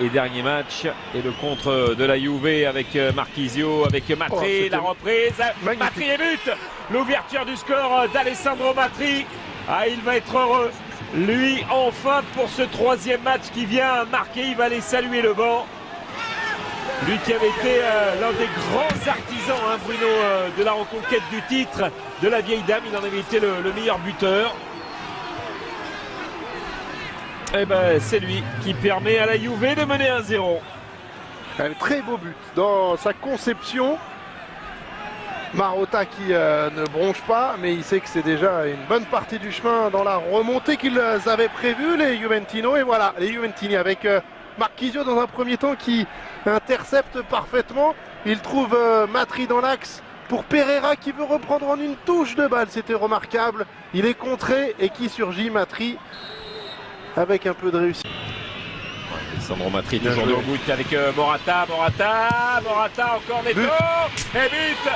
et dernier match. Et le contre de la Juve avec Marchisio, avec Matri, la reprise. Magnifique. Matri et but. L'ouverture du score d'Alessandro Matri. Ah, il va être heureux. Lui, enfin, pour ce troisième match qui vient marquer, il va aller saluer le banc. Lui qui avait été l'un des grands artisans, hein, Bruno, de la reconquête du titre de la vieille dame. Il en avait été le meilleur buteur. Et ben, c'est lui qui permet à la Juve de mener 1-0. Un très beau but dans sa conception. Marotta qui ne bronche pas, mais il sait que c'est déjà une bonne partie du chemin dans la remontée qu'ils avaient prévue, les Juventino. Et voilà, les Juventini avec Marchisio dans un premier temps qui intercepte parfaitement. Il trouve Matri dans l'axe pour Pereira qui veut reprendre en une touche de balle. C'était remarquable. Il est contré et qui surgit, Matri, avec un peu de réussite. Alessandro Matri toujours dans le but avec Morata, encore Neto, et but.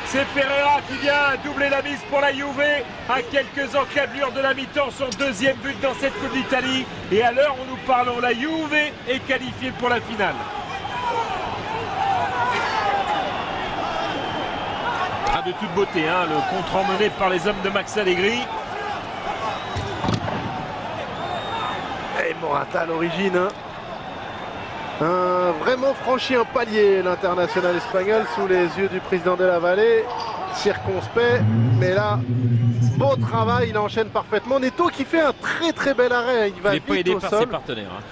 C'est Pereira qui vient doubler la mise pour la Juve à quelques encablures de la mi-temps, son deuxième but dans cette Coupe d'Italie. Et à l'heure où nous parlons, la Juve est qualifiée pour la finale. Ah, de toute beauté, hein, le contre emmené par les hommes de Max Allegri. Et Morata à l'origine, hein. Vraiment franchi un palier, l'international espagnol, sous les yeux du président de la Vallée, circonspect, mais là, beau travail, il enchaîne parfaitement. Neto qui fait un très bel arrêt, il va n'est pas vite aidé au par sol, ses partenaires, hein.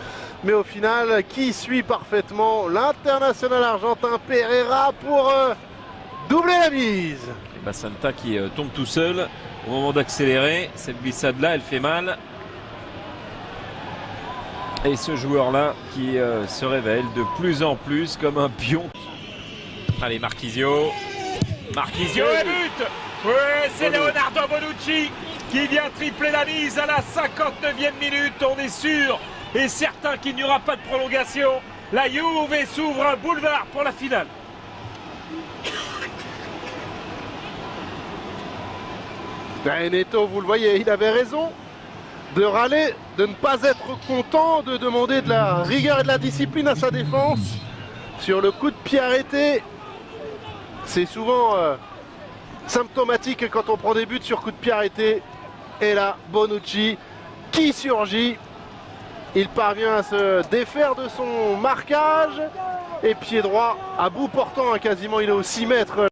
Mais au final, qui suit parfaitement l'international argentin Pereira pour doubler la mise. Et Basanta qui tombe tout seul au moment d'accélérer, cette glissade-là, elle fait mal. Et ce joueur-là qui se révèle de plus en plus comme un pion. Allez, Marchisio. Marchisio et but. Ouais, c'est Leonardo Bonucci qui vient tripler la mise à la 59e minute. On est sûr et certain qu'il n'y aura pas de prolongation. La Juve s'ouvre un boulevard pour la finale. Ben, Neto, vous le voyez, il avait raison de râler, de ne pas être content, de demander de la rigueur et de la discipline à sa défense. Sur le coup de pied arrêté, c'est souvent symptomatique quand on prend des buts sur coup de pied arrêté. Et là, Bonucci qui surgit. Il parvient à se défaire de son marquage. Et pied droit à bout portant, hein, quasiment il est aux 6 mètres.